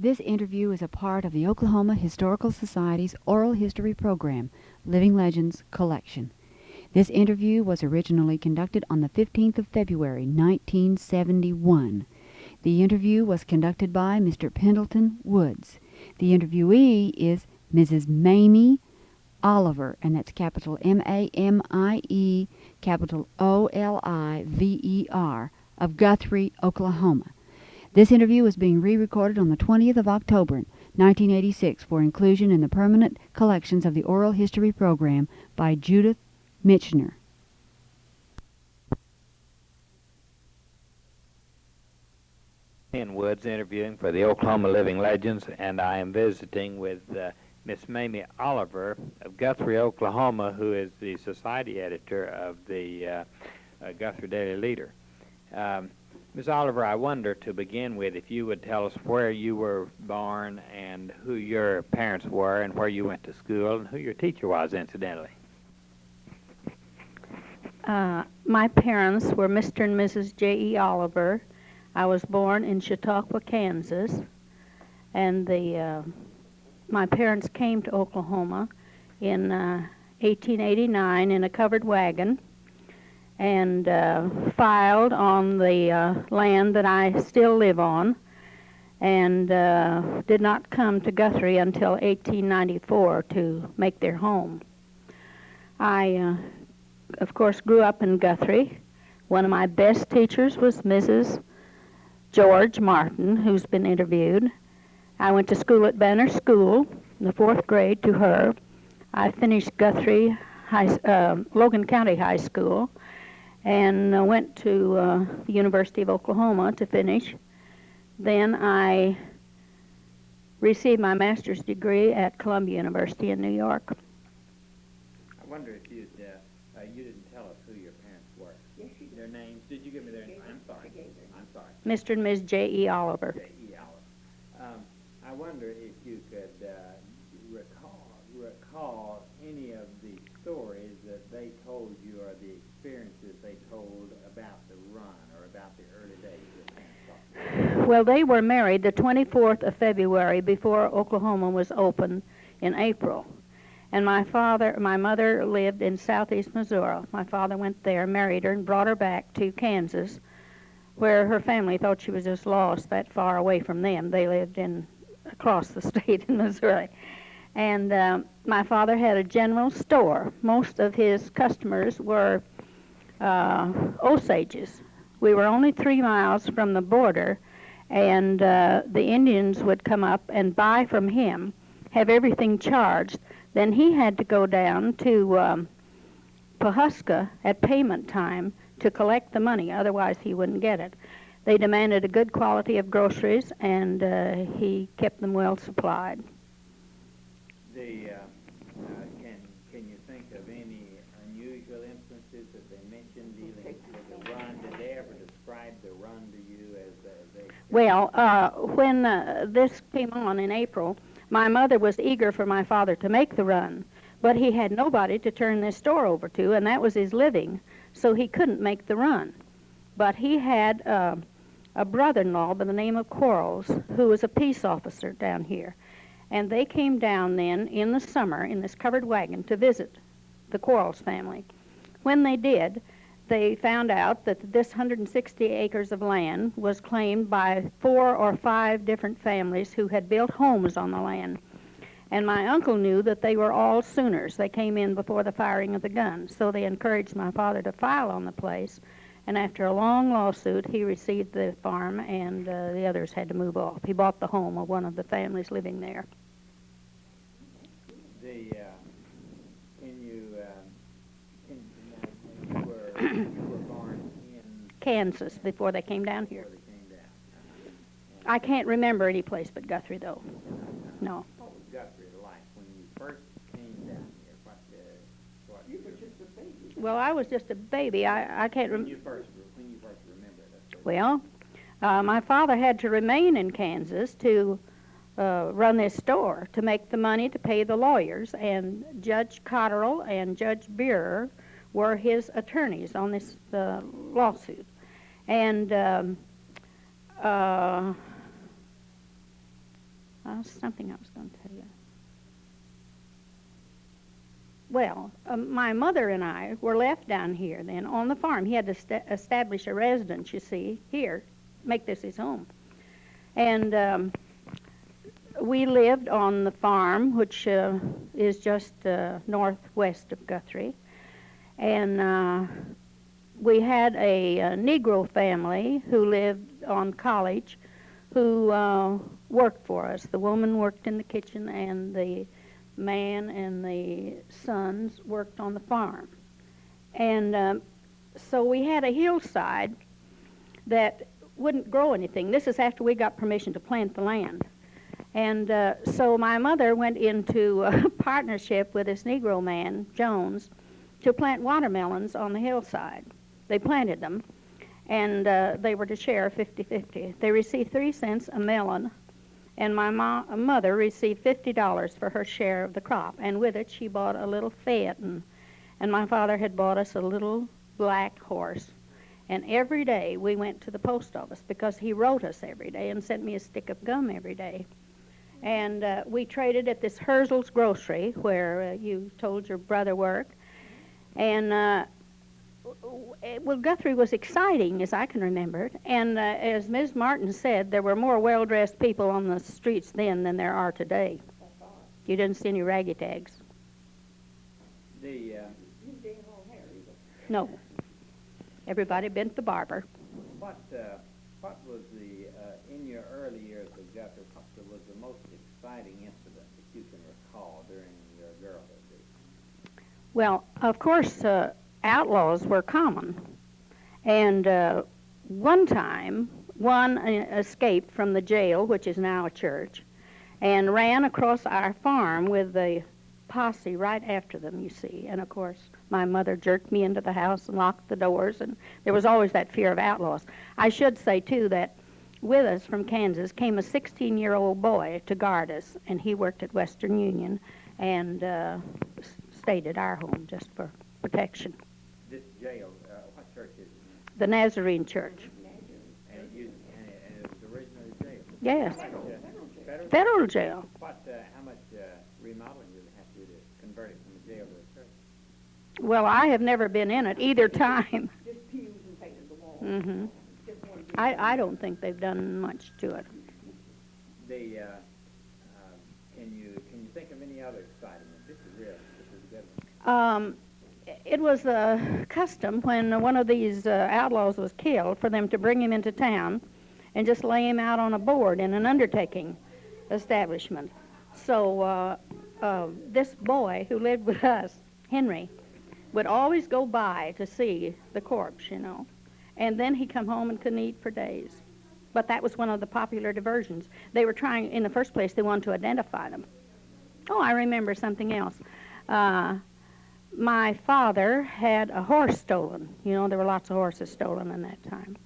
This interview is a part of the Oklahoma Historical Society's Oral History Program, Living Legends Collection. This interview was originally conducted on the 15th of February, 1971. The interview was conducted by Mr. Pendleton Woods. The interviewee is Mrs. Mamie Oliver, and that's capital M-A-M-I-E, capital O-L-I-V-E-R, of Guthrie, Oklahoma. This interview is being re-recorded on the 20th of October, 1986, for inclusion in the permanent collections of the Oral History Program by Judith Michener. In Woods interviewing for the Oklahoma Living Legends, and I am visiting with Miss Mamie Oliver of Guthrie, Oklahoma, who is the society editor of the Guthrie Daily Leader. Miss Oliver, I wonder, to begin with, if you would tell us where you were born and who your parents were and where you went to school and who your teacher was, incidentally. My parents were Mr. and Mrs. J.E. Oliver. I was born in Chautauqua, Kansas, and my parents came to Oklahoma in 1889 in a covered wagon and filed on the land that I still live on, and did not come to Guthrie until 1894 to make their home. I, of course, grew up in Guthrie. One of my best teachers was Mrs. George Martin, who's been interviewed. I went to school at Banner School in the 4th grade to her. I finished Guthrie Logan County High School and went to the University of Oklahoma to finish. Then I received my master's degree at Columbia University in New York. I wonder if you didn't tell us who your parents were. Yes, you did. Their names. Did you give me their names? I'm sorry. Mr. and Ms. J.E. Oliver. J.E. Oliver. I wonder if you could recall any of the stories that they told you or the experiences they told about the run or about the early days of Kansas. Well, they were married the 24th of February before Oklahoma was open in April. And my mother lived in southeast Missouri. My father went there, married her, and brought her back to Kansas, where her family thought she was just lost that far away from them. They lived across the state in Missouri. And my father had a general store. Most of his customers were Osages. We were only 3 miles from the border, and the Indians would come up and buy from him, have everything charged. Then he had to go down to Pawhuska at payment time to collect the money, otherwise he wouldn't get it. They demanded a good quality of groceries, and he kept them well supplied. Can you think of any unusual instances that they mentioned dealing with the run? Did they ever describe the run to you as they? Well, when this came on in April, my mother was eager for my father to make the run, but he had nobody to turn this store over to, and that was his living, so he couldn't make the run. But he had a brother-in-law by the name of Quarles, who was a peace officer down here, and they came down then in the summer in this covered wagon to visit the Quarles family. When they did, they found out that this 160 acres of land was claimed by 4 or 5 different families who had built homes on the land. And my uncle knew that they were all Sooners. They came in before the firing of the guns, so they encouraged my father to file on the place. And after a long lawsuit, he received the farm, and the others had to move off. He bought the home of one of the families living there. You were born in Kansas before they came down here. I can't remember any place but Guthrie, though. No. What was Guthrie like when you first came down here? You were just a baby. Well, I was just a baby. I can't remember. When you first remember it? Well, my father had to remain in Kansas to run this store, to make the money to pay the lawyers, and Judge Cotterill and Judge Beerer were his attorneys on this lawsuit. And Something I was going to tell you. Well, my mother and I were left down here then on the farm. He had to establish a residence, you see, here, make this his home. And we lived on the farm, which is just northwest of Guthrie. And we had a Negro family who lived on College who worked for us. The woman worked in the kitchen, and the man and the sons worked on the farm. And so we had a hillside that wouldn't grow anything. This is after we got permission to plant the land. And so my mother went into a partnership with this Negro man, Jones, to plant watermelons on the hillside. They planted them, and they were to share 50-50. They received 3 cents a melon, and my mother received $50 for her share of the crop, and with it she bought a little phaeton, and my father had bought us a little black horse. And every day we went to the post office because he wrote us every day and sent me a stick of gum every day. And we traded at this Herzl's Grocery where you told your brother worked. And well, Guthrie was exciting, as I can remember it. And as Ms. Martin said, there were more well-dressed people on the streets then than there are today. You didn't see any raggy tags. No. Everybody bent the barber. What was the, in your early years of Guthrie, what was the most exciting incident that you can recall during your girlhood? Well, of course, outlaws were common. And one time, one escaped from the jail, which is now a church, and ran across our farm with the posse right after them, you see. And, of course, my mother jerked me into the house and locked the doors, and there was always that fear of outlaws. I should say, too, that with us from Kansas came a 16-year-old boy to guard us, and he worked at Western Union and stayed at our home just for protection. This jail, what church is it? The Nazarene Church. And it was originally a jail? Yes. Federal jail. How much remodeling did it have to do to convert it from a jail to a church? Well, I have never been in it either time. Just pews and painted the walls. Mm-hmm. I don't think they've done much to it. Can you think of any other exciting ones? This is a good one. It was a custom when one of these outlaws was killed for them to bring him into town and just lay him out on a board in an undertaking establishment. So this boy who lived with us, Henry, would always go by to see the corpse, you know. And then he'd come home and couldn't eat for days. But that was one of the popular diversions. They were trying, in the first place, they wanted to identify them. Oh, I remember something else. My father had a horse stolen. You know, there were lots of horses stolen in that time.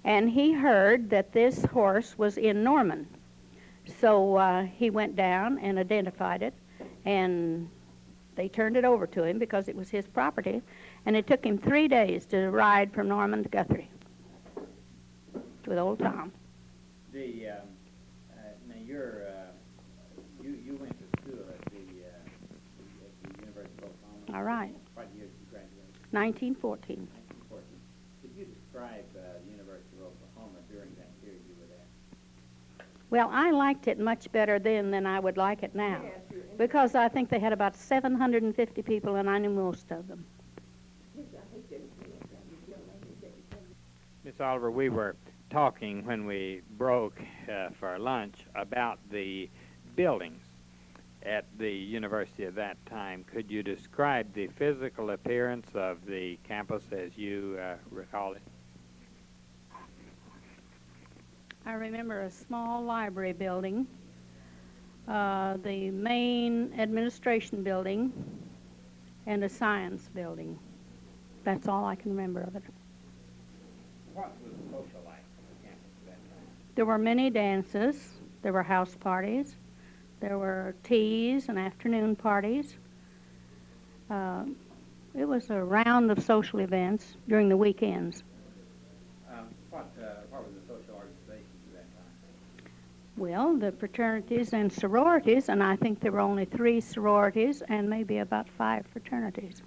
And he heard that this horse was in Norman. So he went down and identified it, and they turned it over to him because it was his property. And it took him 3 days to ride from Norman to Guthrie with old Tom. Now you went to school at the University of Oklahoma. All right. What year did you graduate? 1914. 1914. Could you describe the University of Oklahoma during that period you were there? Well, I liked it much better then than I would like it now, because I think they had about 750 people, and I knew most of them. Miss Oliver, we were talking when we broke for lunch about the buildings at the university at that time. Could you describe the physical appearance of the campus as you recall it? I remember a small library building, the main administration building, and a science building. That's all I can remember of it. What was social life on the campus at that time? There were many dances. There were house parties. There were teas and afternoon parties. It was a round of social events during the weekends. What were the social organizations at that Well, the fraternities and sororities, and I think there were only 3 sororities and maybe about 5 fraternities.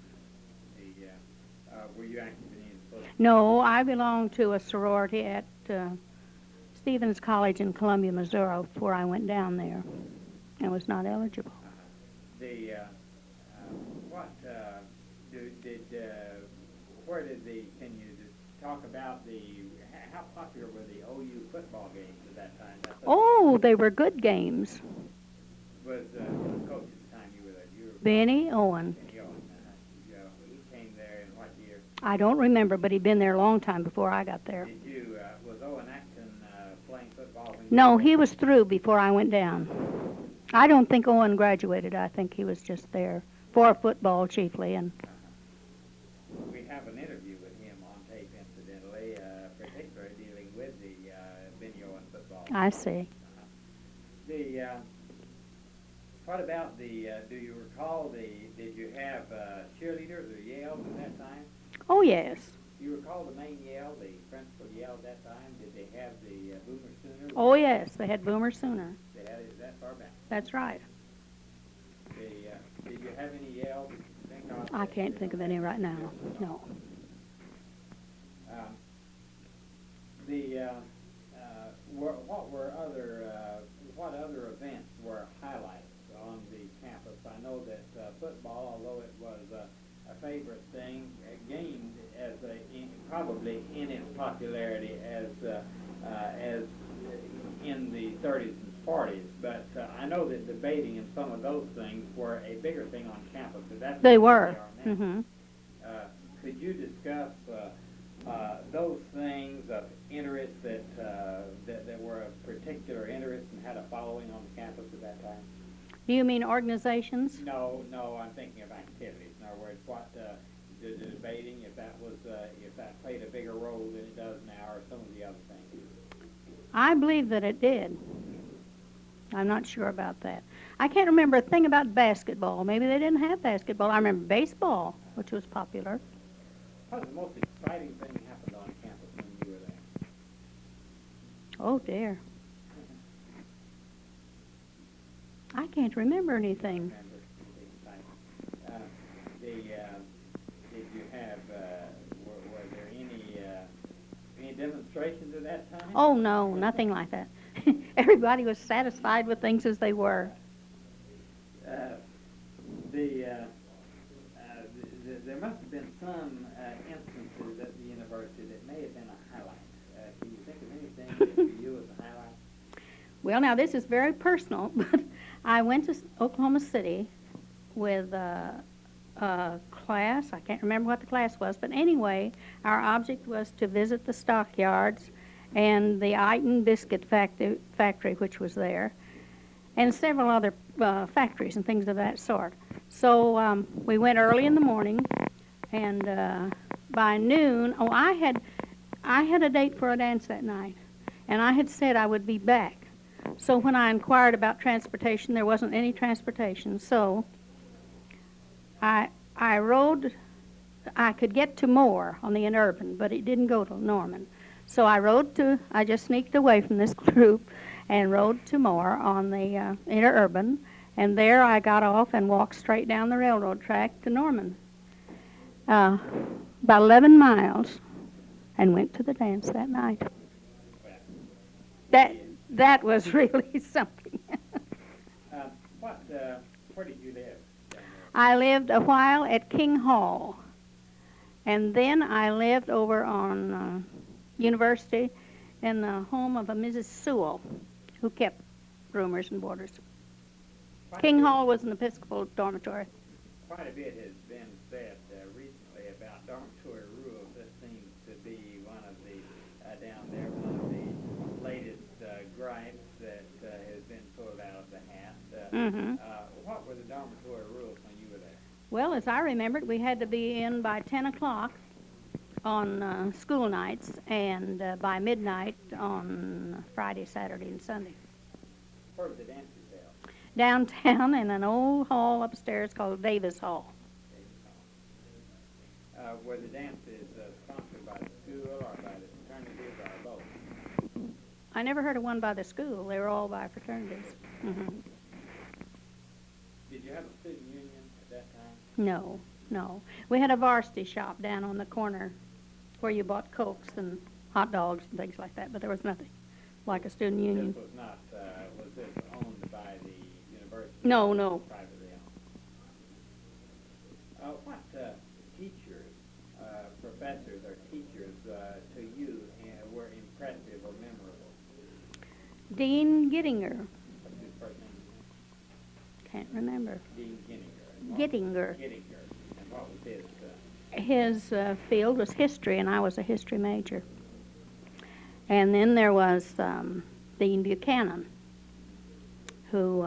Were you active in any sports? No, I belonged to a sorority at Stevens College in Columbia, Missouri, before I went down there and was not eligible. Can you talk about how popular were the OU football games at that time? Oh, they were good games. Was coach at the time you were there? Benny Owen. Benny Owen. He came there in what year? I don't remember, but he'd been there a long time before I got there. Was Owen Acton playing football? No, he was through before I went down. I don't think Owen graduated. I think he was just there for football chiefly. And we have an interview with him on tape, incidentally, particularly dealing with the Benny Owen football. I see. What about do you recall did you have cheerleaders or yells at that time? Oh, yes. Do you recall the main yell, the principal yell at that time? Did they have the Boomer Sooner? Oh, yes, they had Boomer Sooner. They had it that far back? That's right. Did you have any yells that you think of? I can't think of any right now, no. What other events were highlights on the campus? I know that football, although it was a favorite thing, gained probably in its popularity as in the 30s and 40s. But I know that debating and some of those things were a bigger thing on campus. They were. Could you discuss those things of interest that were of particular interest and had a following on the campus at that time? Do you mean organizations? No, I'm thinking of activities. In other words, what the debating, if that played a bigger role than it does now, or some of the other things. I believe that it did. I'm not sure about that. I can't remember a thing about basketball. Maybe they didn't have basketball. I remember baseball, which was popular. What was the most exciting thing that happened on campus when you were there? Oh, dear. I can't remember anything. Did you have, were there any demonstrations at that time? Oh, no, nothing like that. Everybody was satisfied with things as they were. There must have been some instances at the university that may have been a highlight. Can you think of anything that for you was a highlight? Well, now, this is very personal, but I went to Oklahoma City with a class. I can't remember what the class was, but anyway, our object was to visit the stockyards and the Eaton biscuit factory, which was there, and several other factories and things of that sort. So we went early in the morning, and by noon, I had a date for a dance that night, and I had said I would be back. So when I inquired about transportation, there wasn't any transportation. So I rode. I could get to Moore on the Interurban, but it didn't go to Norman. So I just sneaked away from this group and rode to Moore on the Interurban, and there I got off and walked straight down the railroad track to Norman, about 11 miles, and went to the dance that night. That was really something. Where did you live? I lived a while at King Hall, and then I lived over on University in the home of a Mrs. Sewell, who kept roomers and boarders. King Hall was an Episcopal dormitory. Quite a bit has been said recently about dormitory rules. This seems to be one of the, down there, one of the latest gripes that has been pulled out of the hat. What were the dormitory rules when you were there? Well, as I remembered, we had to be in by 10 o'clock on school nights and by midnight on Friday, Saturday, and Sunday. Where were the dances held? Downtown in an old hall upstairs called Davis Hall. Were the dances sponsored by the school or by the fraternities or both? I never heard of one by the school. They were all by fraternities. Hmm. Did you have a student union at that time? No, no. We had a varsity shop down on the corner where you bought Cokes and hot dogs and things like that, but there was nothing like a student union. This was not, was this owned by the university? No, no. Privately owned. What teachers, professors or teachers to you were impressive or memorable? Dean Gittinger. What's his first name? Can't remember. Dean Gittinger. Gittinger. Gittinger. And what was his? His field was history, and I was a history major. And then there was Dean Buchanan, who,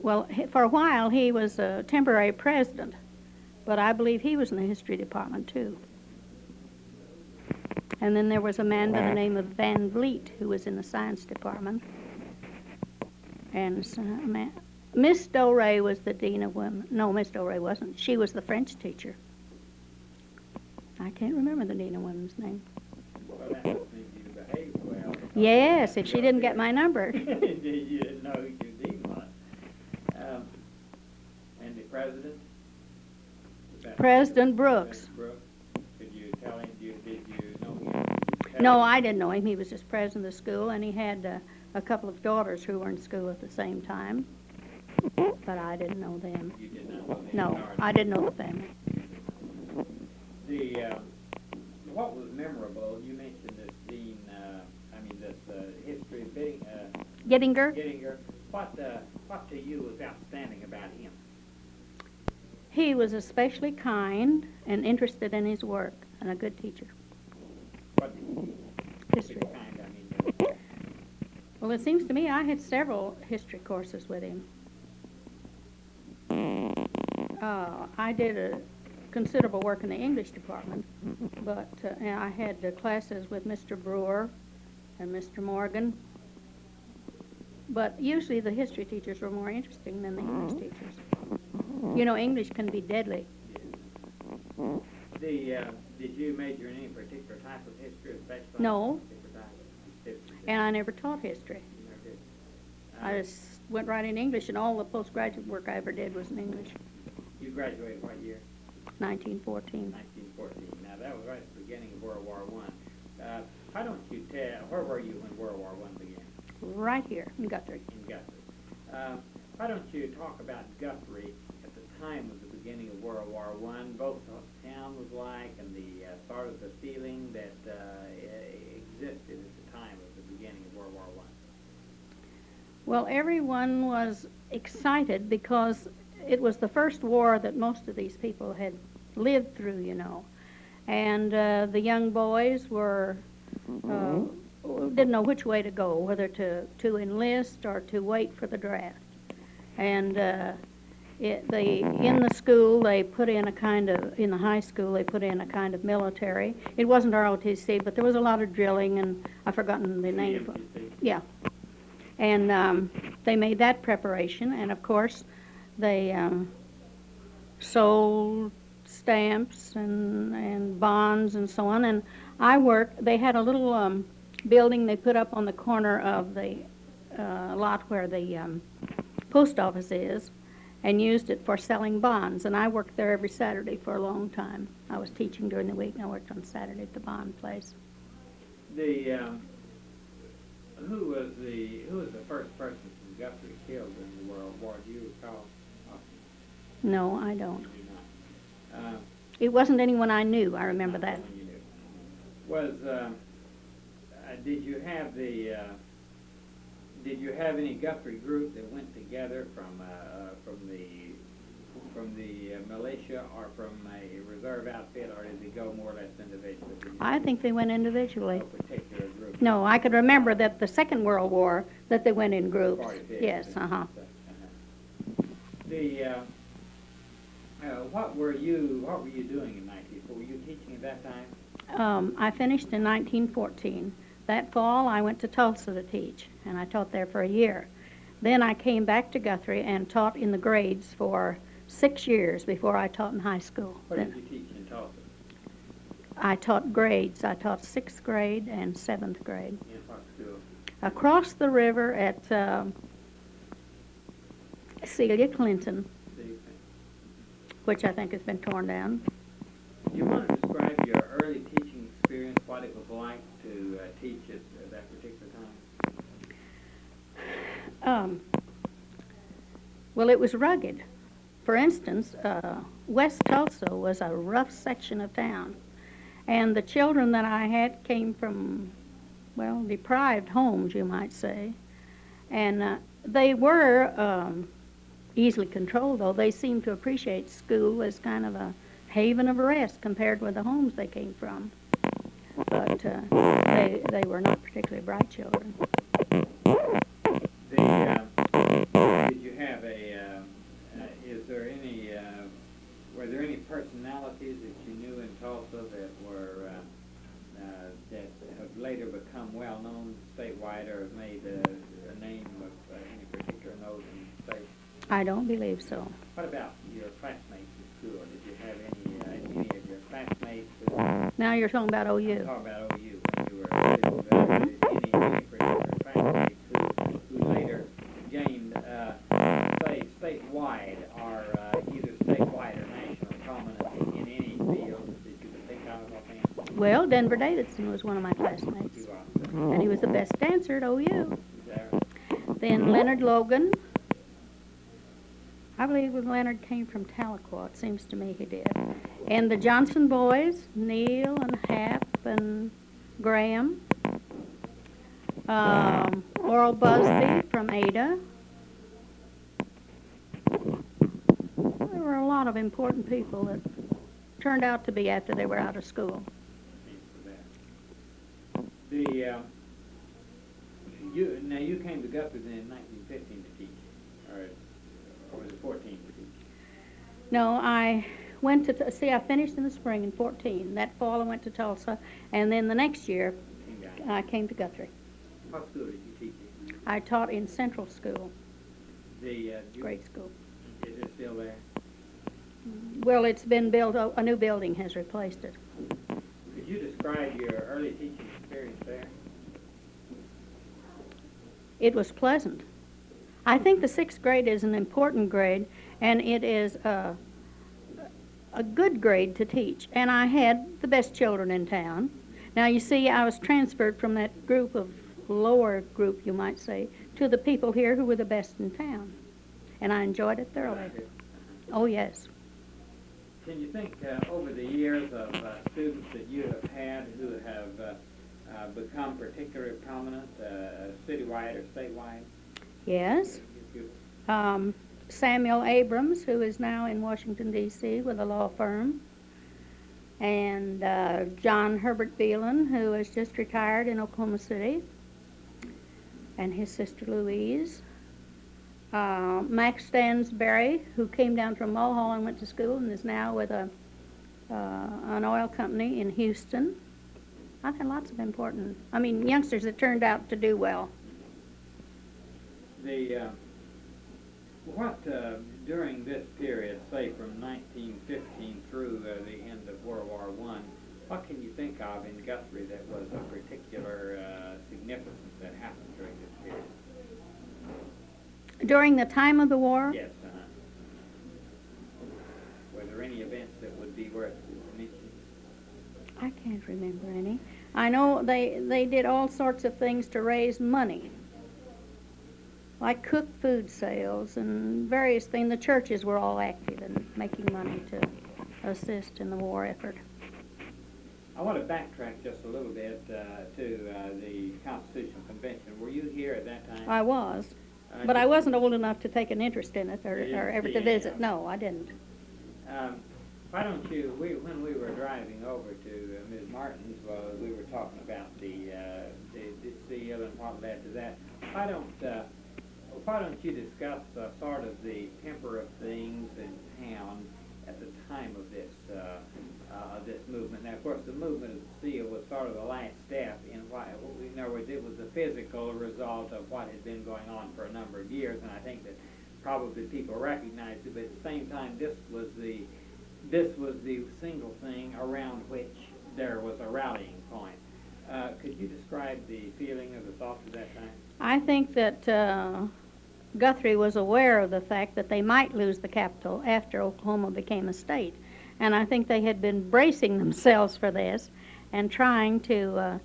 for a while he was a temporary president, but I believe he was in the history department too. And then there was a man by the name of Van Vliet, who was in the science department. And Miss Doré was the dean of women. No, Miss Doré wasn't. She was the French teacher. I can't remember the dean of women's name. Well, that must mean you behaved well. Yes, if she didn't get my number. You didn't know who your dean was. And the president? President Brooks. President Brooks. Did you tell him? Did you know him? No, I didn't know him. He was just president of the school, and he had a couple of daughters who were in school at the same time. But I didn't know them. You did not know them? No, I didn't know the family. What was memorable? You mentioned this dean. This history Gittinger? Gittinger. What to you was outstanding about him? He was especially kind and interested in his work, and a good teacher. What did he teach? History. Kind, Well, it seems to me I had several history courses with him. I did a considerable work in the English department, but I had classes with Mr. Brewer and Mr. Morgan. But usually the history teachers were more interesting than the English teachers. You know, English can be deadly. Did you major in any particular type of history, especially? No. Particular type of history? And I never taught history. You never did. I just went right in English, and all the postgraduate work I ever did was in English. You graduated what year? 1914. 1914. Now, that was right at the beginning of World War I. Why don't you tell, where were you when World War I began? Right here in Guthrie. In Guthrie. Why don't you talk about Guthrie at the time of the beginning of World War I, both what the town was like and the sort of the feeling that existed at the time of the beginning of World War I? Well, everyone was excited because it was the first war that most of these people had lived through, you know. And the young boys were didn't know which way to go, whether to enlist or to wait for the draft. And in the school they put in a kind of, in the high school they put in a kind of military. It wasn't ROTC, but there was a lot of drilling, and I've forgotten the name. Yeah. And they made that preparation, and of course they sold stamps and bonds and so on. And I worked, they had a little building they put up on the corner of the lot where the post office is, and used it for selling bonds. And I worked there every Saturday for a long time. I was teaching during the week, and I worked on Saturday at the bond place. Who was the first person from Guthrie killed in the World War? Do you recall? No, I don't. You do not. It wasn't anyone I knew. I remember that. You knew. Was did you have any Guthrie group that went together from the militia or from a reserve outfit, or did they go more or less individually? I think they went individually. No particular group. No, I could remember that the Second World War that they went in groups. 45. Yes, uh-huh. What were you doing in 1940? Were you teaching at that time? I finished in 1914. That fall, I went to Tulsa to teach, and I taught there for a year. Then I came back to Guthrie and taught in the grades for 6 years before I taught in high school. What did you teach in Tulsa? I taught grades. I taught 6th grade and 7th grade. In what school? Across the river at Celia Clinton, which I think has been torn down. Do you want to describe your early teaching experience, what it was like to teach at that particular time? Well, it was rugged. For instance, West Tulsa was a rough section of town, and the children that I had came from, well, deprived homes, you might say, and they were easily controlled, though they seemed to appreciate school as kind of a haven of rest compared with the homes they came from. But they were not particularly bright children. Did you have were there any personalities that you knew in Tulsa that were that have later become well known statewide or have made a name of any particular note in the state? I don't believe so. What about your classmates in school? Did you have any of your classmates who... Now you're talking about OU. I'm talking about OU when you were any particular classmates who later gained, say, statewide or either statewide or national prominence in any field that you could think of offhand? Well, Denver Davidson was one of my classmates, and he was the best dancer at OU. Then Leonard Logan. I believe Leonard came from Tahlequah. It seems to me he did. And the Johnson boys, Neil and Hap and Graham. Oral Busby from Ada. There were a lot of important people that turned out to be after they were out of school. Now you came to Guthrie then in 1915 to teach, or was it 14 to teach? No, I went to, I finished in the spring in 14. That fall I went to Tulsa, and then the next year I came to Guthrie. What school did you teach in? I taught in Central School, grade school. Is it still there? Well, it's been built, a new building has replaced it. Could you describe your early teaching experience there? It was pleasant. I think the 6th grade is an important grade, and it is a good grade to teach. And I had the best children in town. Now, you see, I was transferred from that group of lower group, you might say, to the people here who were the best in town. And I enjoyed it thoroughly. Oh, yes. Can you think over the years of students that you have had who have become particularly prominent, citywide or statewide? Yes. Samuel Abrams, who is now in Washington, D.C. with a law firm, and John Herbert Beelan, who has just retired in Oklahoma City, and his sister Louise. Max Stansberry, who came down from Mulhall and went to school and is now with an oil company in Houston. I've had lots of youngsters that turned out to do well. During this period, say from 1915 through the end of World War I, what can you think of in Guthrie that was of particular significance that happened during this period? During the time of the war? Yes. Were there any events that would be worth mentioning? I can't remember any. I know they did all sorts of things to raise money, like cooked food sales and various things. The churches were all active in making money to assist in the war effort. I want to backtrack just a little bit to the Constitutional Convention. Were you here at that time? I was, but I wasn't old enough to take an interest in it or ever to visit. No, I didn't. Why don't you, when we were driving over to Ms. Martin's, we were talking about the seal and what led to that. Why don't you discuss sort of the temper of things in town at the time of this movement? Now, of course, the movement of the seal was sort of the last step in in other words, it was the physical result of what had been going on for a number of years, and I think that probably people recognized it, but at the same time, this was the single thing around which there was a rallying point. Could you describe the feeling or the thoughts at that time? I think that Guthrie was aware of the fact that they might lose the capital after Oklahoma became a state. And I think they had been bracing themselves for this and trying to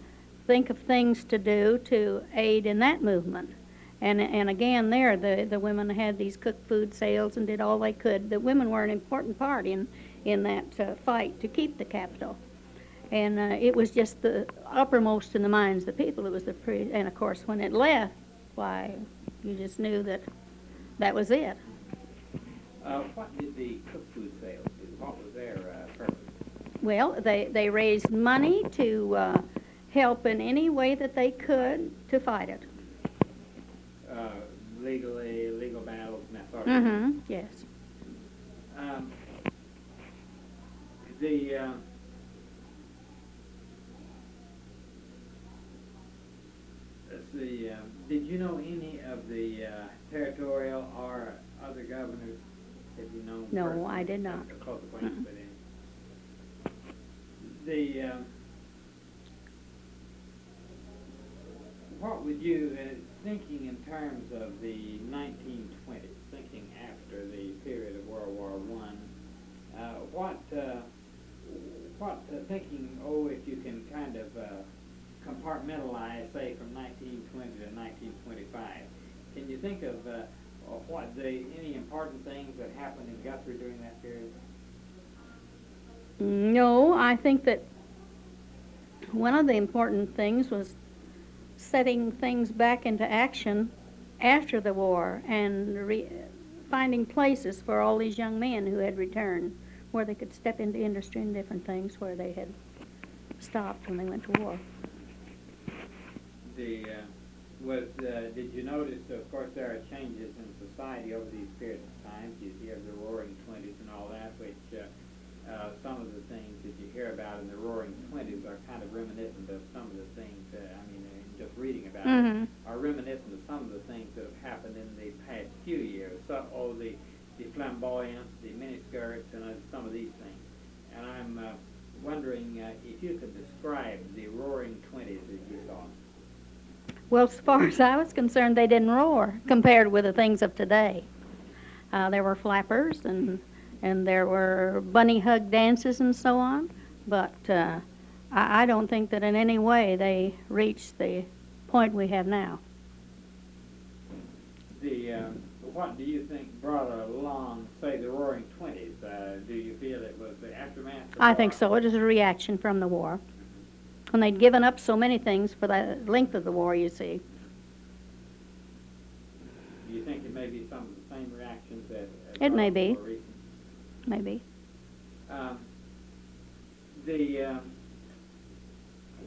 think of things to do to aid in that movement. And again, there, the women had these cooked food sales and did all they could. The women were an important part in that fight to keep the capital. And it was just the uppermost in the minds of the people. It was and of course, when it left, why, you just knew that that was it. What did the cooked food sales do? What was their purpose? Well, they raised money to help in any way that they could to fight it. Legal battles and that sort of thing? Yes. Let's see, did you know any of the territorial or other governors? Have you known? No, personally? I did not. A close acquaintance with any. What would you, thinking in terms of the 1920s, thinking after the period of World War I, thinking, if you can kind of compartmentalize, say, from 1920 to 1925, can you think of any important things that happened in Guthrie during that period? No, I think that one of the important things was setting things back into action after the war and finding places for all these young men who had returned where they could step into industry and different things where they had stopped when they went to war. Did you notice, of course, there are changes in society over these periods of time? You hear the Roaring Twenties and all that, which some of the things that you hear about in the Roaring Twenties are kind of reminiscent of some of the things, just reading about it, are reminiscent of some of the things that have happened in the past few years. So, the flamboyance, the miniskirts, and some of these things. And I'm wondering if you could describe the Roaring Twenties as you saw them. Well, as far as I was concerned, they didn't roar compared with the things of today. There were flappers and there were bunny hug dances and so on, but I don't think that in any way they reached the point we have now. What do you think brought along, say, the Roaring Twenties? Do you feel it was the aftermath? I think so. It is a reaction from the war. When they'd given up so many things for the length of the war, you see. Do you think it may be some of the same reactions that it may be. More recent? Maybe.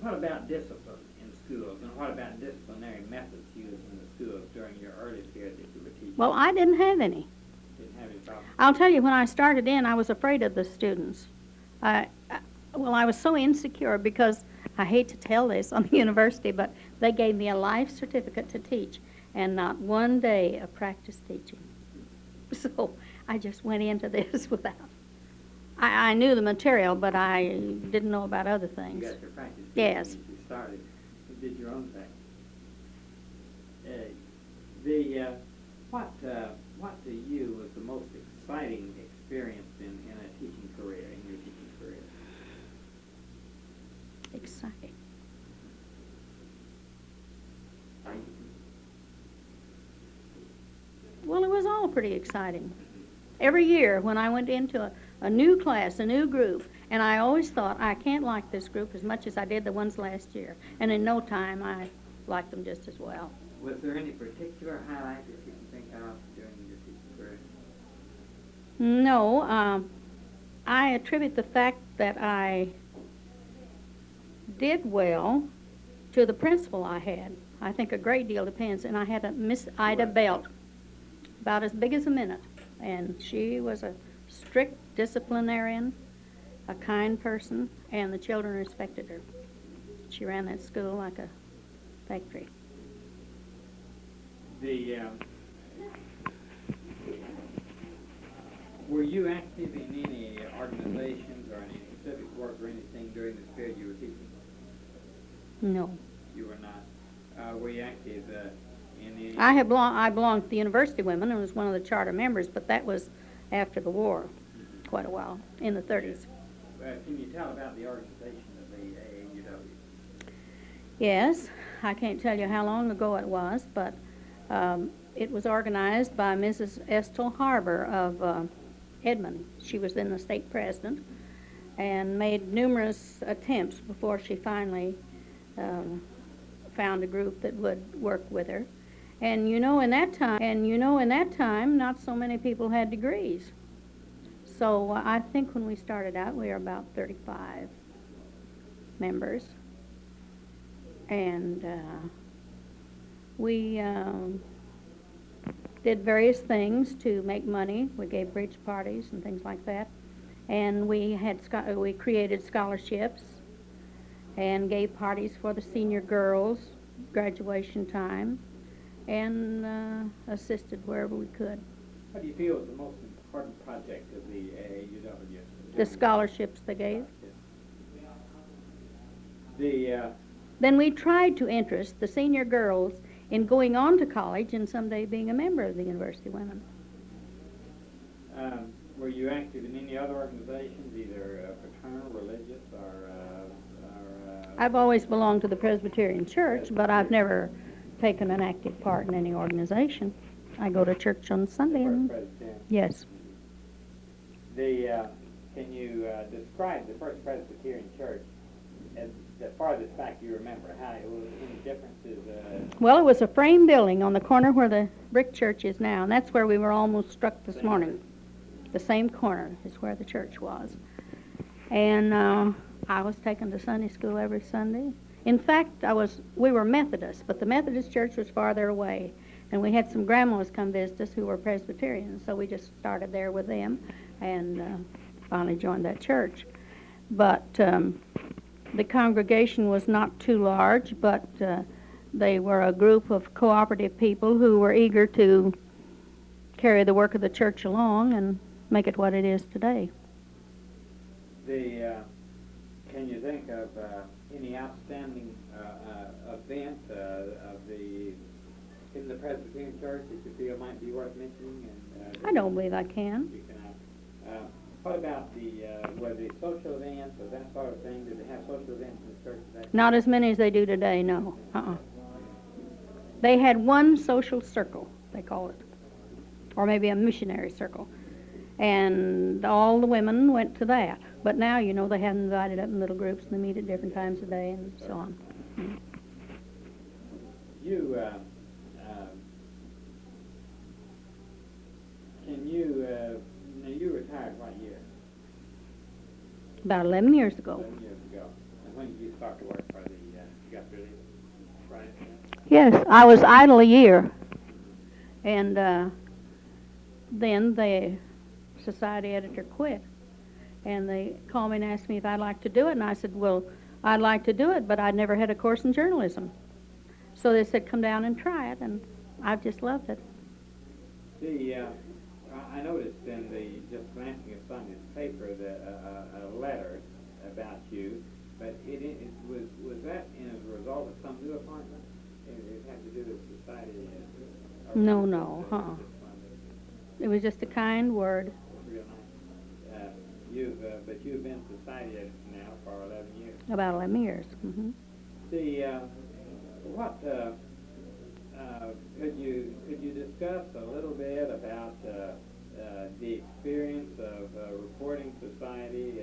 What about discipline in schools, and what about disciplinary methods used in the schools during your early period that you were teaching? Well, I didn't have any. Didn't have any problem? I'll tell you, when I started in, I was afraid of the students. I was so insecure because I hate to tell this on the university, but they gave me a life certificate to teach and not one day of practice teaching. So I just went into this without. I knew the material, but I didn't know about other things. You got your practice. Yes. You started. You did your own thing. What to you was the most exciting experience in a teaching career, in your teaching career? Exciting. Well, it was all pretty exciting. Every year when I went into a new class, a new group, and I always thought, I can't like this group as much as I did the ones last year. And in no time, I liked them just as well. Was there any particular highlight that you can think of during your teaching career? No. I attribute the fact that I did well to the principal I had. I think a great deal depends. And I had a Miss Ida Belt, about as big as a minute. And she was a strict disciplinarian, a kind person, and the children respected her. She ran that school like a factory. Were you active in any organizations or any civic work or anything during this period you were teaching? No. You were not. Were you active in the... I belonged to the University Women and was one of the charter members, but that was after the war, quite a while, in the 30s. Can you tell about the organization of the AAUW? Yes, I can't tell you how long ago it was, but it was organized by Mrs. Estill Harbor of Edmond. She was then the state president and made numerous attempts before she finally found a group that would work with her. And in that time, not so many people had degrees. So I think when we started out, we were about 35 members. And we did various things to make money. We gave bridge parties and things like that. And we created scholarships and gave parties for the senior girls, graduation time, and assisted wherever we could. What do you feel is the most important project of the AAUW? The scholarships they gave. Then we tried to interest the senior girls in going on to college and someday being a member of the University Women. Were you active in any other organizations, either fraternal, religious, or I've always belonged to the Presbyterian Church, but I've never taken an active part in any organization. I go to church on Sunday. First Presbyterian? Yes. Can you describe the First Presbyterian Church as the farthest back you remember? How it was, any differences? Well, it was a frame building on the corner where the brick church is now, and that's where we were almost struck this morning. The same corner is where the church was. And I was taken to Sunday school every Sunday. In fact, we were Methodists, but the Methodist church was farther away. And we had some grandmas come visit us who were Presbyterians, so we just started there with them and finally joined that church. But the congregation was not too large, but they were a group of cooperative people who were eager to carry the work of the church along and make it what it is today. Can you think of any outstanding event in the Presbyterian Church that you feel might be worth mentioning? I don't believe I can. You cannot. What about were the social events or that sort of thing? Did they have social events in the church today? Not as many as they do today, no. They had one social circle, they call it, or maybe a missionary circle. And all the women went to that. But now, they have them divided up in little groups, and they meet at different times of day and so on. You retired what year? About 11 years ago. 11 years ago. And when did you start to work for the Guthrie? Right? Yes, I was idle a year. And then the society editor quit. And they called me and asked me if I'd like to do it. And I said, well, I'd like to do it, but I'd never had a course in journalism. So they said, come down and try it. And I've just loved it. I noticed in just glancing at Sunday's paper, a letter about you, but was that as a result of some new appointment? It had to do with society? No. It was just a kind word. Real nice. But you've been society editor now for 11 years. About 11 years. Mm-hmm. Could you discuss a little bit about the experience of reporting society,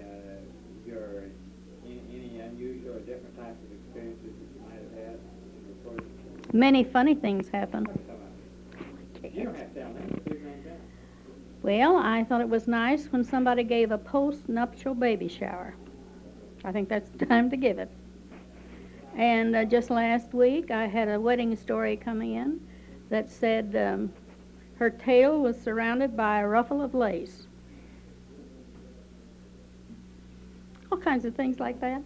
any unusual or different types of experiences that you might have had in reporting? Many funny things happened. You don't have to tell them. Well, I thought it was nice when somebody gave a post-nuptial baby shower. I think that's the time to give it. And just last week, I had a wedding story coming in that said her tail was surrounded by a ruffle of lace. All kinds of things like that.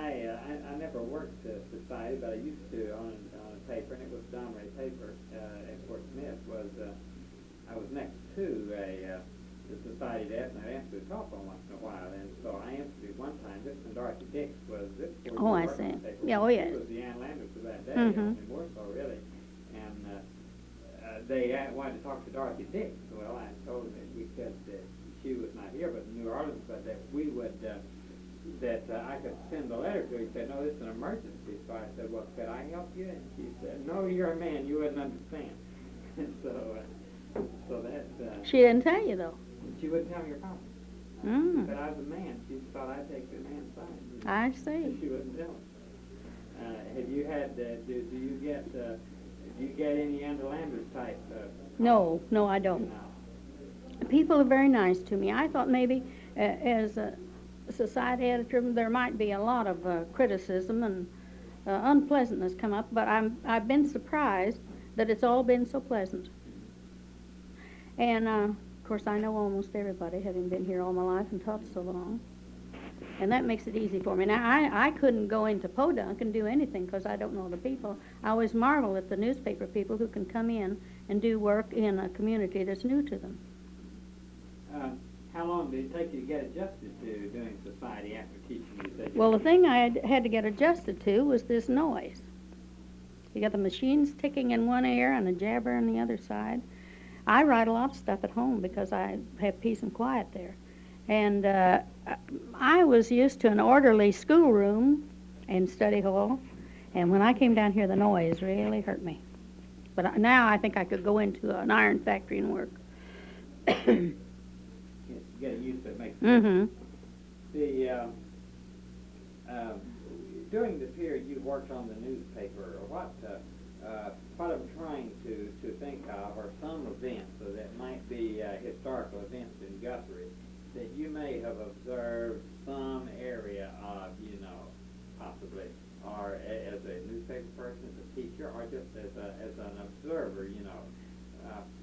I never worked society, but I used to on a paper, and it was Domray paper at Fort Smith. I was next to the society desk, and I'd ask her to talk on once in a while, and so I answered one time. This one, Dorothy Dix, was this. Oh, I see. Yeah, oh, yes. She was the Ann Landers of that day, Mhm. and more so, really. And they wanted to talk to Dorothy Dix. Well, I told them that we could, she was not here, but in New Orleans, but that we would, that I could send a letter to her. He said, no, this is an emergency. So I said, well, could I help you? And she said, no, you're a man. You wouldn't understand. And so that... She didn't tell you, though. She wouldn't tell me her problem. Mm. But I was a man. She thought I'd take the man's side. I see. She wouldn't tell me. Have you had, do you get any Ann Landers type? No, I don't. No. People are very nice to me. I thought maybe as a society editor there might be a lot of criticism and unpleasantness come up, but I've been surprised that it's all been so pleasant. And of course I know almost everybody, having been here all my life and taught so long. And that makes it easy for me. Now, I couldn't go into Podunk and do anything because I don't know the people. I always marvel at the newspaper people who can come in and do work in a community that's new to them. How long did it take you to get adjusted to doing society after teaching? You said Well, the thing I had to get adjusted to was this noise. You got the machines ticking in one ear and a jabber on the other side. I write a lot of stuff at home because I have peace and quiet there. And I was used to an orderly schoolroom and study hall, and when I came down here, the noise really hurt me. But now I think I could go into an iron factory and work. Getting used to it makes sense. Mm-hmm. During the period you worked on the newspaper, what I'm trying to think of are some events that might be historical events in Guthrie that you may have observed some area of, possibly, or as a newspaper person, as a teacher, or just as an observer,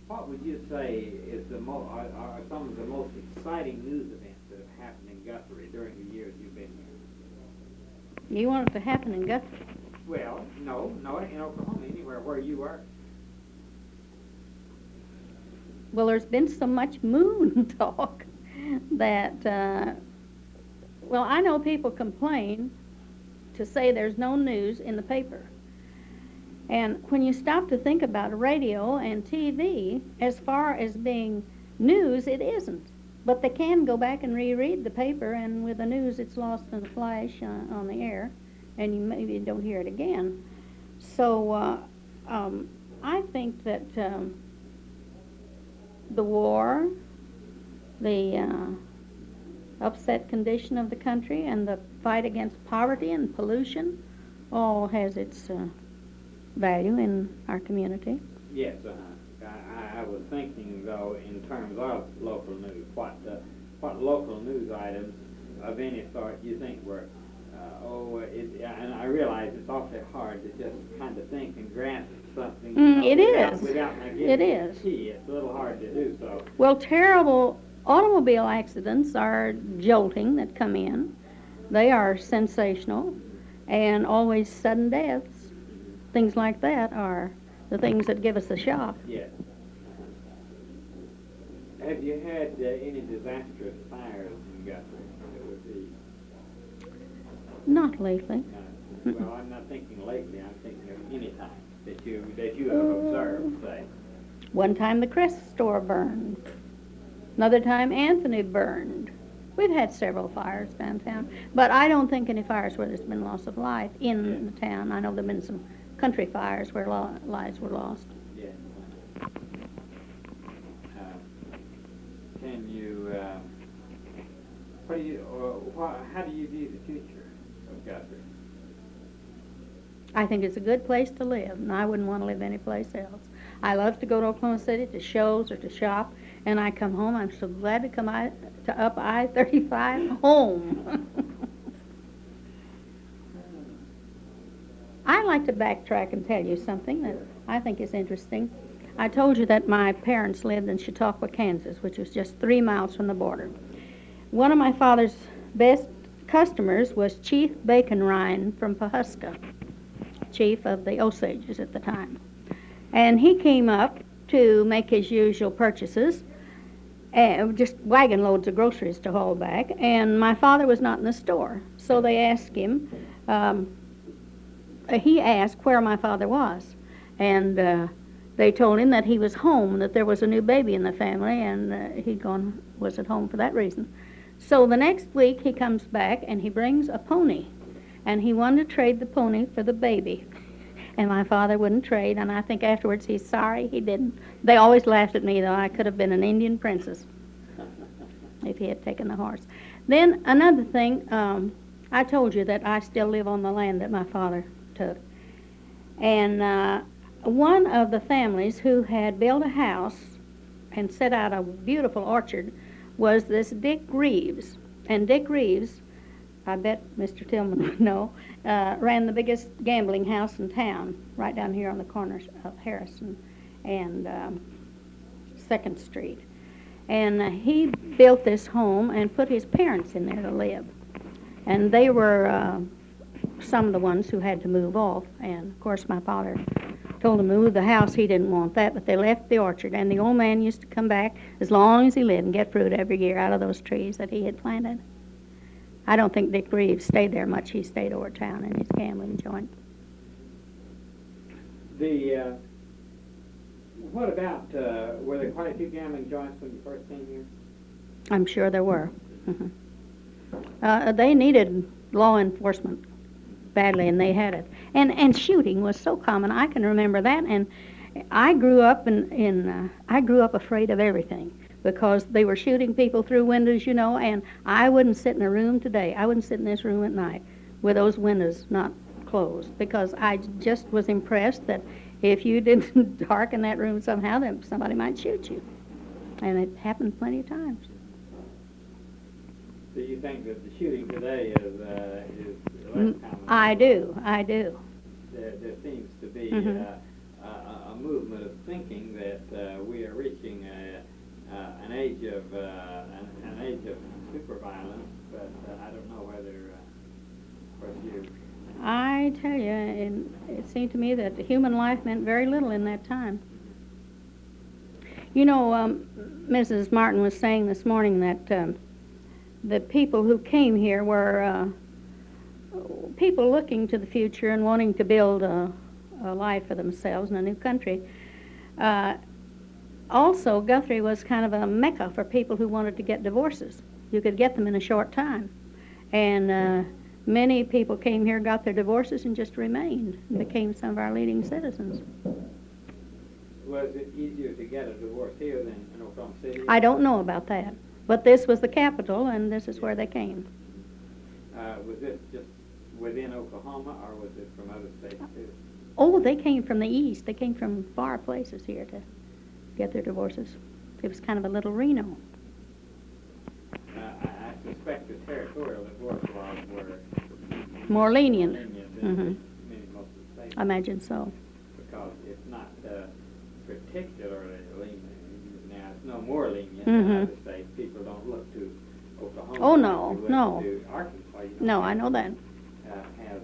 what would you say is are some of the most exciting news events that have happened in Guthrie during the years you've been here? You want it to happen in Guthrie? Well, no, in Oklahoma, anywhere where you are. Well, there's been so much moon talk that, well, I know people complain to say there's no news in the paper. And when you stop to think about radio and TV, as far as being news, it isn't. But they can go back and reread the paper, and with the news, it's lost in a flash on the air, and you maybe don't hear it again. So I think that the war, the upset condition of the country, and the fight against poverty and pollution all has its value in our community. Yes, I was thinking, though, in terms of local news, what local news items of any sort you think were, and I realize it's awfully hard to just kind of think and grasp something without It is. It's a little hard to do so. Well, terrible automobile accidents are jolting that come in. They are sensational, and always sudden deaths. Things like that are the things that give us the shock. Yes. Have you had any disastrous fires in Guthrie that would be? Not lately. Well, I'm not thinking lately. I'm thinking of any time that you have observed, say. One time the Crest store burned. Another time Anthony burned. We've had several fires downtown, but I don't think any fires where there's been loss of life in the town. I know there have been some country fires where lives were lost. Yes. Can you, how do you view the future of Guthrie? I think it's a good place to live, and I wouldn't want to live anyplace else. I love to go to Oklahoma City to shows or to shop, and I come home. I'm so glad to come up I-35 home. I'd like to backtrack and tell you something that I think is interesting. I told you that my parents lived in Chautauqua, Kansas, which was just 3 miles from the border. One of my father's best customers was Chief Bacon Ryan from Pawhuska, chief of the Osages at the time. And he came up to make his usual purchases, just wagon loads of groceries to haul back, and my father was not in the store. So they asked him, he asked where my father was, and they told him that he was home, that there was a new baby in the family, and he'd gone, was at home for that reason. So the next week he comes back and he brings a pony, and he wanted to trade the pony for the baby. And my father wouldn't trade, and I think afterwards he's sorry he didn't. They always laughed at me, though. I could have been an Indian princess if he had taken the horse. Then another thing, I told you that I still live on the land that my father took. And one of the families who had built a house and set out a beautiful orchard was this Dick Reeves. And Dick Reeves, I bet Mr. Tillman would know, ran the biggest gambling house in town, right down here on the corners of Harrison and 2nd Street. And he built this home and put his parents in there to live. And they were some of the ones who had to move off. And, of course, my father told them to move the house. He didn't want that, but they left the orchard. And the old man used to come back as long as he lived and get fruit every year out of those trees that he had planted. I don't think Dick Reeves stayed there much. He stayed over town in his gambling joint. What about, were there quite a few gambling joints when you first came here? I'm sure there were. They needed law enforcement badly, and they had it. And shooting was so common. I can remember that, and I grew up I grew up afraid of everything, because they were shooting people through windows, you know, and I wouldn't sit in a room today. I wouldn't sit in this room at night with those windows not closed, because I just was impressed that if you didn't darken that room somehow, then somebody might shoot you. And it happened plenty of times. So you think that the shooting today is less common? I do. There seems to be a movement of thinking that we are reaching an age of super violence, but I don't know whether you. I tell you, it seemed to me that the human life meant very little in that time. You know, Mrs. Martin was saying this morning that the people who came here were people looking to the future and wanting to build a life for themselves in a new country. Also, Guthrie was kind of a mecca for people who wanted to get divorces. You could get them in a short time. And many people came here, got their divorces, and just remained and became some of our leading citizens. Was it easier to get a divorce here than in Oklahoma City? I don't know about that. But this was the capital, and this is where they came. Was this just within Oklahoma, or was it from other states, too? Oh, they came from the east. They came from far places here to get their divorces. It was kind of a little Reno. I suspect the territorial divorce laws were More lenient. Than most of the states. I imagine so. Because it's not particularly lenient. Now, it's no more lenient than other states. People don't look to Oklahoma. Oh, no, no. To Arkansas. No, I know that. Has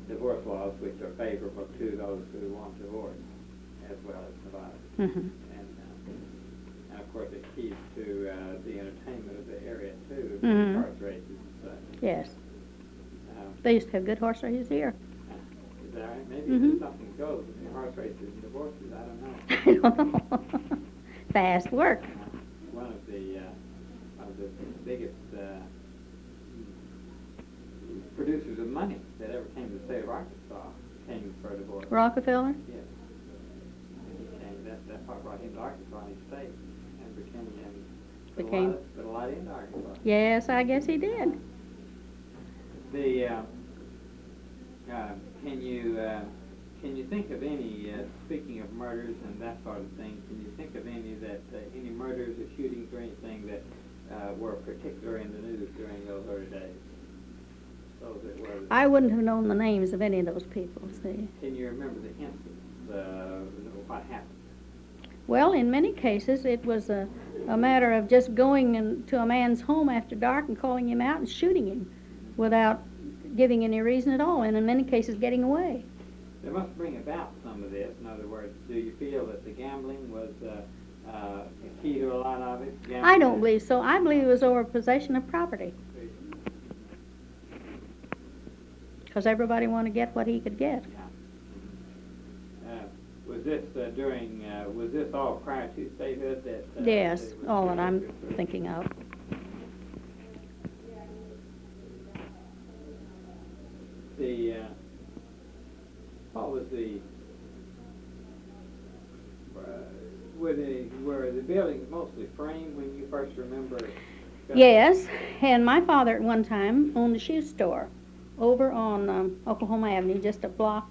divorce laws which are favorable to those who want divorce, as well as Nevada. And of course, it keys to the entertainment of the area, too, horse races and such. Yes. They used to have good horse races here. Is that right? Maybe something goes with horse races and divorces. I don't know. I don't know. Fast work. One of the biggest producers of money that ever came to the state of Arkansas came for a divorce. Rockefeller? Yes. That part brought him to Arkansas in his state and put a lot into Arkansas. Yes, I guess he did. Can you think of any, speaking of murders and that sort of thing, can you think of any any murders or shootings or anything that were particular in the news during those early days? I wouldn't have known the names of any of those people, see. Can you remember the incidents, what happened? Well, in many cases, it was a matter of just going to a man's home after dark and calling him out and shooting him without giving any reason at all, and in many cases getting away. They must bring about some of this. In other words, do you feel that the gambling was key to a lot of it? I don't believe so. I believe it was over possession of property. Because everybody wanted to get what he could get. Was this was this all prior to statehood? Yes, all that I'm thinking of. What was were the buildings mostly framed when you first remember? Yes, and my father at one time owned a shoe store over on Oklahoma Avenue, just a block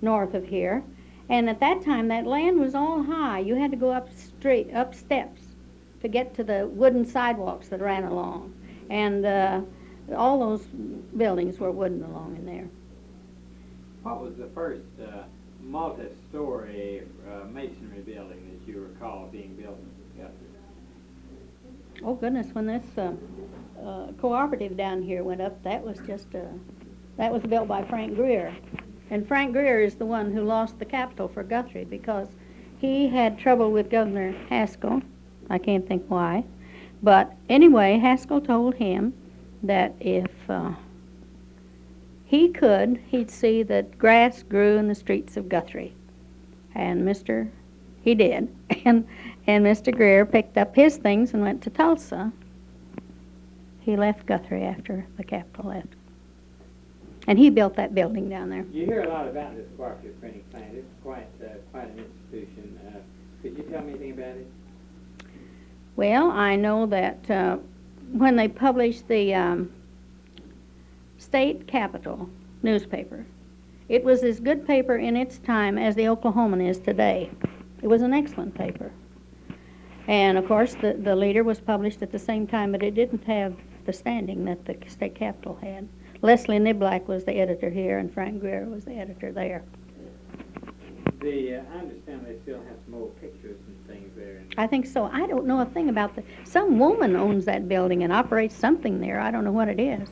north of here. And at that time, that land was all high. You had to go up steps to get to the wooden sidewalks that ran along. And all those buildings were wooden along in there. What was the first multi-story masonry building that you recall being built in Guthrie? Oh goodness, when this cooperative down here went up, that was built by Frank Greer. And Frank Greer is the one who lost the capital for Guthrie because he had trouble with Governor Haskell. I can't think why. But anyway, Haskell told him that if he could, he'd see that grass grew in the streets of Guthrie. And he did. And Mr. Greer picked up his things and went to Tulsa. He left Guthrie after the capital left. And he built that building down there. You hear a lot about this cooperative printing plant. It's quite an institution. Could you tell me anything about it? Well, I know that when they published the state capital newspaper, it was as good paper in its time as the Oklahoman is today. It was an excellent paper. And, of course, the Leader was published at the same time, but it didn't have the standing that the state capital had. Leslie Niblack was the editor here, and Frank Greer was the editor there. I understand they still have some old pictures and things there. I think so. I don't know a thing about some woman owns that building and operates something there. I don't know what it is.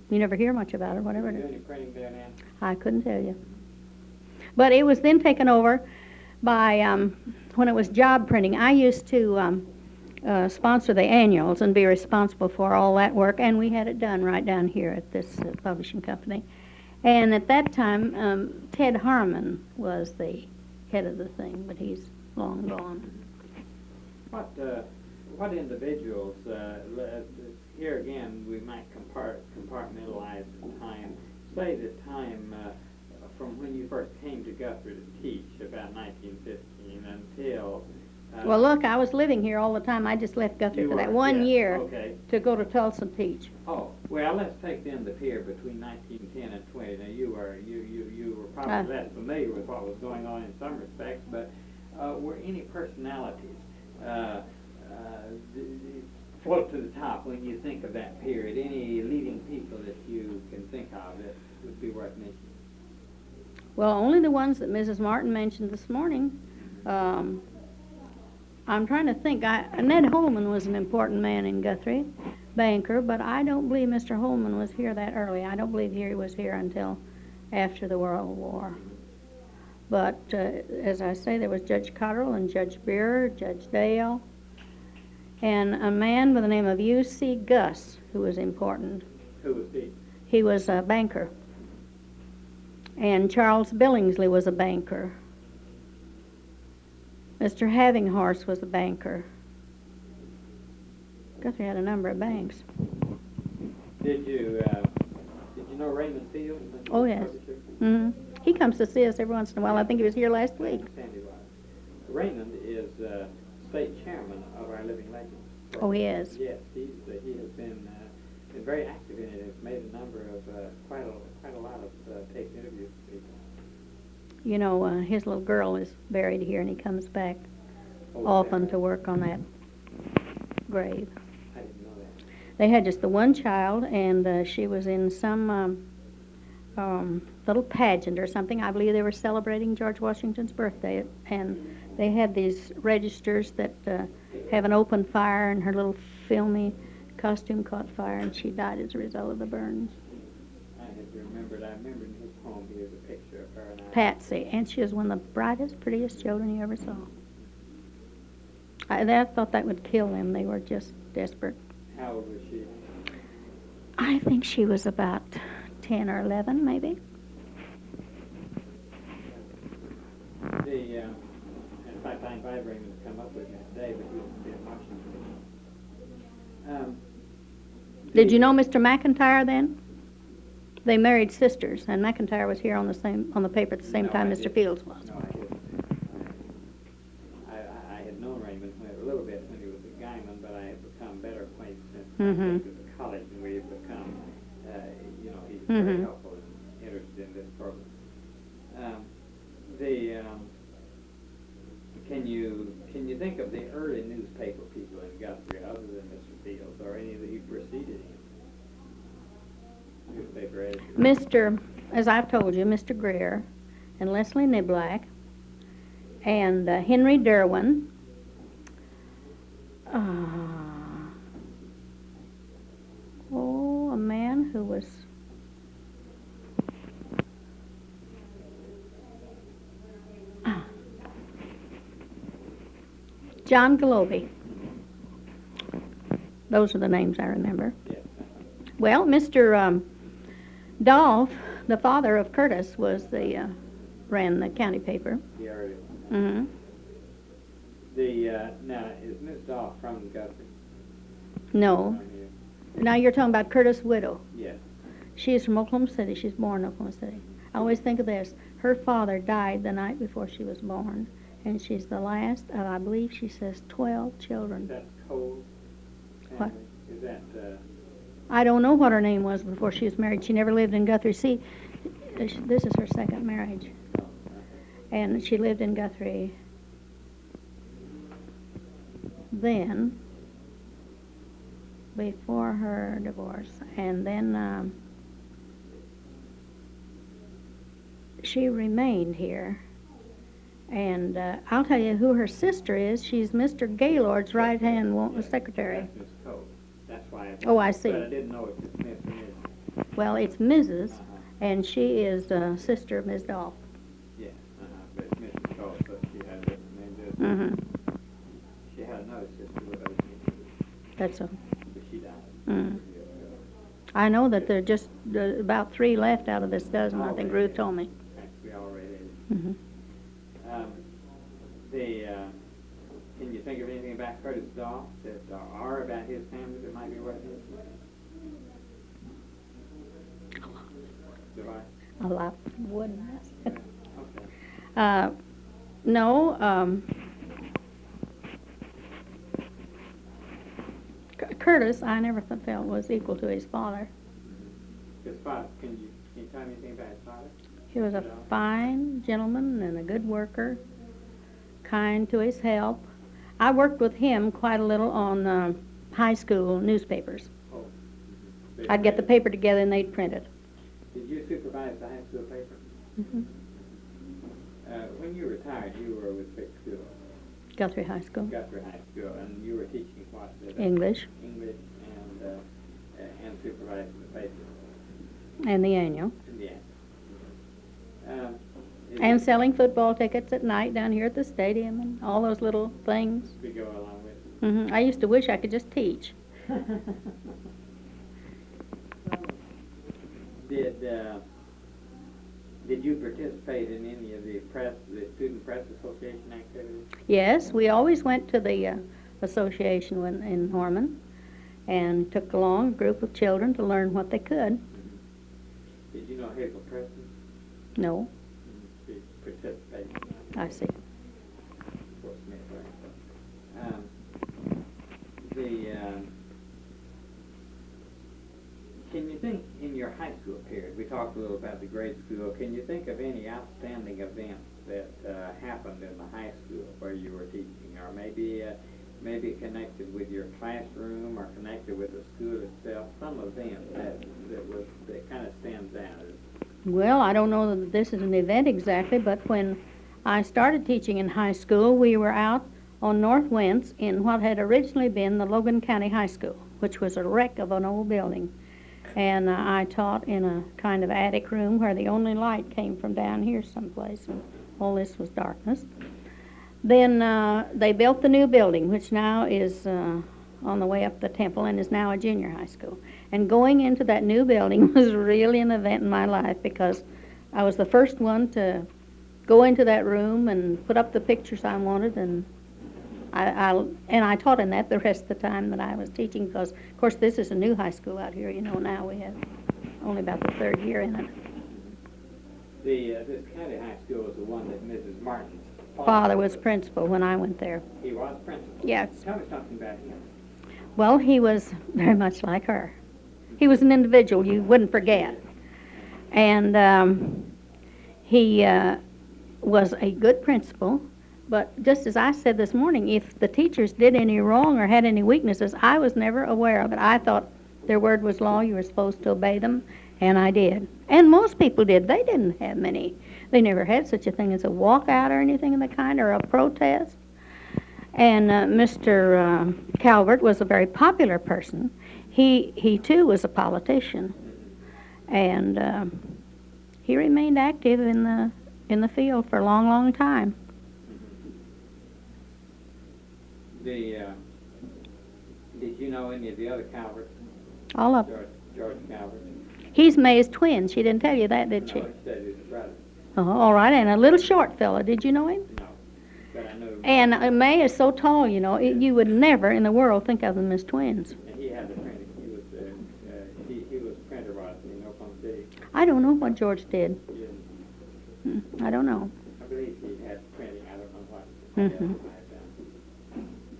You never hear much about it, whatever it is. Any printing there now? I couldn't tell you. But it was then taken over by, when it was job printing, I used to sponsor the annuals and be responsible for all that work, and we had it done right down here at this publishing company. And at that time, Ted Harmon was the head of the thing, but he's long gone. What individuals, here again, we might compartmentalize the time. Say the time from when you first came to Guthrie to teach, about 1915, until... well, look, I was living here all the time. I just left Guthrie for that one year to go to Tulsa and teach. Oh, well, let's take then the period between 1910 and 20. Now, you were probably less familiar with what was going on in some respects, but were any personalities float to the top when you think of that period? Any leading people that you can think of that would be worth mentioning? Well, only the ones that Mrs. Martin mentioned this morning. I'm trying to think. Ned Holman was an important man in Guthrie, banker, but I don't believe Mr. Holman was here that early. I don't believe he was here until after the World War. But as I say, there was Judge Cotterill and Judge Beer, Judge Dale, and a man by the name of U.C. Gus, who was important. Who was he? He was a banker. And Charles Billingsley was a banker. Mr. Havinghorse was a banker. Guthrie had a number of banks. Did you know Raymond Field? Oh, yes. Mm-hmm. He comes to see us every once in a while. I think he was here last week. Raymond is state chairman of our Living Legends. Oh, he is? Yes, he has been very active in it. He's made a number of, quite a lot of tape interviews with people. You know, his little girl is buried here, and he comes back often to work on that grave. I didn't know that. They had just the one child, and she was in some little pageant or something. I believe they were celebrating George Washington's birthday, and they had these registers that have an open fire, and her little filmy costume caught fire, and she died as a result of the burns. I remember in his home he has a picture of her and I. Patsy, and she was one of the brightest, prettiest children you ever saw. I thought that would kill them. They were just desperate. How old was she? I think she was about 10 or 11, maybe. In fact, I invited Raymond to come up with me today, but he was in Washington. Did you know Mr. McIntyre then? They married sisters, and McIntyre was here on the paper at the same time Mr. Fields was. No, I didn't. I had known Raymond a little bit when he was at Guyman, but I had become better acquainted since he was at college, and we have become, he's very helpful and interested in this program. Can you think of the early newspaper people in Guthrie other than Mr. Fields or any that he preceded him? Newspaper editor. As I've told you, Mr. Greer and Leslie Niblack and Henry Derwin. A man who was John Galobi. Those are the names I remember. Yes. Well, Mr. Dolph, the father of Curtis, ran the county paper. The early Mm-hmm. Now, is Miss Dahl from Guthrie? No. Now you're talking about Curtis' widow. Yes. She is from Oklahoma City. She's born in Oklahoma City. I always think of this. Her father died the night before she was born, and she's the last of, I believe she says, 12 children. That's Cole family? What? Is that, I don't know what her name was before she was married. She never lived in Guthrie. See, this is her second marriage. And she lived in Guthrie then, before her divorce. And then she remained here. And I'll tell you who her sister is. She's Mr. Gaylord's right-hand secretary. That's Miss Cole. That's why I see. But I didn't know if it's Miss or Miss. Well, it's Mrs., and she is sister of Miss Dolph. Yes, but it's Mrs. Cole, so she had a different name. Mm-hmm. She had another sister with us, That's a. but she died. Mm. I know that there are just about 3 left out of this dozen. I think Ruth told me. Actually, already. Mm-hmm. Can you think of anything about Curtis Dahl or about his family that might be worth it? Do I? A lot wouldn't Okay. No. Curtis, I never felt was equal to his father. His father, can you tell me anything about his father? He was a fine gentleman and a good worker, kind to his help. I worked with him quite a little on high school newspapers. Oh. I'd get the paper together and they'd print it. Did you supervise the high school paper? Mm-hmm. When you retired, you were with which school? Guthrie High School. Guthrie High School, and you were teaching what? English. English and supervising the paper. And the annual. Yeah. And selling football tickets at night down here at the stadium and all those little things. We go along with it. Mm-hmm. I used to wish I could just teach. Did you participate in any of the Student Press Association activities? Yes, we always went to the association in Norman and took along a group of children to learn what they could. Mm-hmm. Did you know Hazel Preston? No. She participated. I see. Fort Smith, right? Can you think, in your high school period, we talked a little about the grade school, can you think of any outstanding events that happened in the high school where you were teaching, or maybe connected with your classroom or connected with the school itself, some event that kind of stands out? Well, I don't know that this is an event exactly, but when I started teaching in high school, we were out on North Wentz in what had originally been the Logan County High School, which was a wreck of an old building. And I taught in a kind of attic room where the only light came from down here someplace, and all this was darkness. Then they built the new building, which now is on the way up the temple and is now a junior high school. And going into that new building was really an event in my life because I was the first one to go into that room and put up the pictures I wanted, and I taught in that the rest of the time that I was teaching because, of course, this is a new high school out here. You know, now we have only about the third year in it. This county high school is the one that Mrs. Martin's Father was principal when I went there. He was principal? Yes. Tell me something about him. Well, he was very much like her. He was an individual you wouldn't forget. And he was a good principal, but just as I said this morning, if the teachers did any wrong or had any weaknesses, I was never aware of it. I thought their word was law, you were supposed to obey them, and I did. And most people did. They didn't have many. They never had such a thing as a walkout or anything of the kind, or a protest. And Mr. Calvert was a very popular person. He too was a politician, and he remained active in the field for a long, long time. Did you know any of the other Calverts? All of them. George Calvert. He's May's twin. She didn't tell you that, did she? No, he said he was a brother. Oh, all right. And a little short fella. Did you know him? No, but I know. And May is so tall, you know, you would never in the world think of them as twins. And he had the printing. He was a printer, was in Oklahoma City. I don't know what George did. Yeah. I don't know. I believe he had printing. I don't know what. Mm-hmm.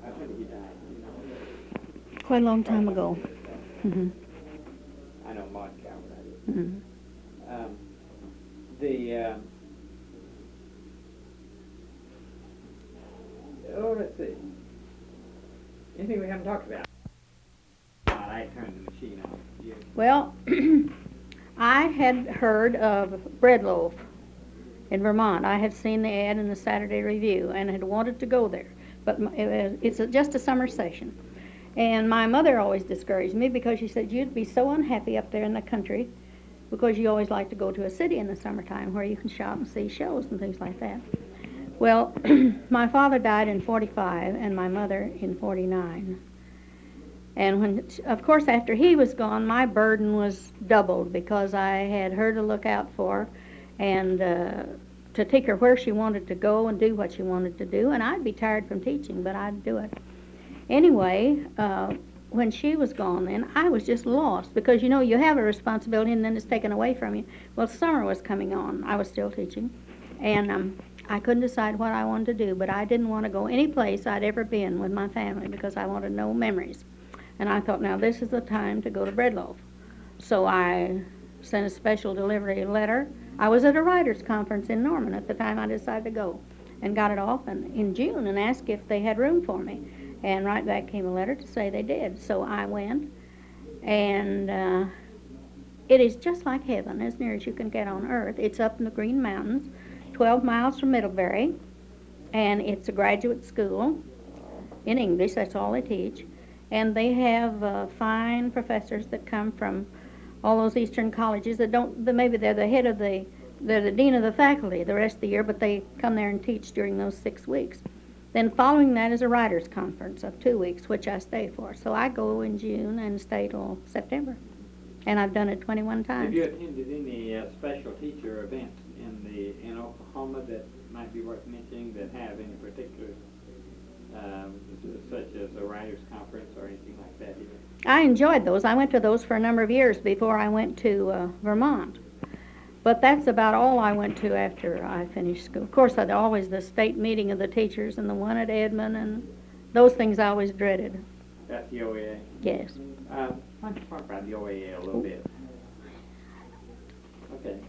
When did he die? You know? Quite a long time ago. Mm-hmm. I know Maud Calvert. I did. Mm-hmm. Let's see. Anything we haven't talked about? I turned the machine on. Yeah. Well, I had heard of Bread Loaf in Vermont. I had seen the ad in the Saturday Review and had wanted to go there. But it's just a summer session. And my mother always discouraged me because she said, you'd be so unhappy up there in the country because you always like to go to a city in the summertime where you can shop and see shows and things like that. Well, my father died in 45 and my mother in 49. And when, of course, after he was gone, my burden was doubled because I had her to look out for and to take her where she wanted to go and do what she wanted to do. And I'd be tired from teaching, but I'd do it. Anyway, when she was gone then, I was just lost because, you know, you have a responsibility and then it's taken away from you. Well, summer was coming on. I was still teaching. And I couldn't decide what I wanted to do, but I didn't want to go any place I'd ever been with my family because I wanted no memories. And I thought, now this is the time to go to Bread Loaf. So I sent a special delivery letter. I was at a writers' conference in Norman at the time I decided to go and got it off in June and asked if they had room for me. And right back came a letter to say they did. So I went, and it is just like heaven, as near as you can get on earth. It's up in the Green Mountains, 12 miles from Middlebury, and it's a graduate school in English. That's all they teach. And they have fine professors that come from all those eastern colleges that maybe they're the dean of the faculty the rest of the year, but they come there and teach during those 6 weeks. Then following that is a writers' conference of 2 weeks, which I stay for. So I go in June and stay till September. And I've done it 21 times. Have you attended any special teacher events in Oklahoma that might be worth mentioning that have any particular, such as a writers' conference or anything like that? I enjoyed those. I went to those for a number of years before I went to Vermont. But that's about all I went to after I finished school. Of course, I'd always the state meeting of the teachers and the one at Edmond, and those things I always dreaded. That's the OEA? Yes. Why don't you talk about the OEA a little bit? Okay.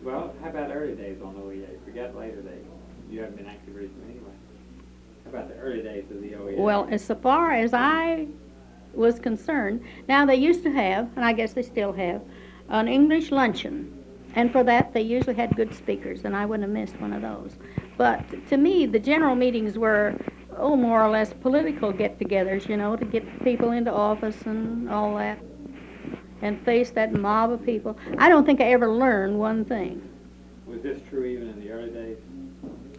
Well, how about early days on OEA? Forget later days. You haven't been active recently anyway. How about the early days of the OEA? Well, as far as I was concerned, now they used to have, and I guess they still have, an English luncheon. And for that, they usually had good speakers, and I wouldn't have missed one of those. But to me, the general meetings were, more or less political get-togethers, you know, to get people into office and all that, and face that mob of people. I don't think I ever learned one thing. Was this true even in the early days?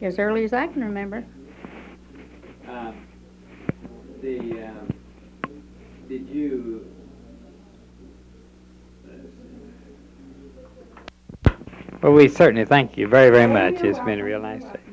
As early as I can remember. Did you? Well, we certainly thank you very, very much. It's been a real nice day.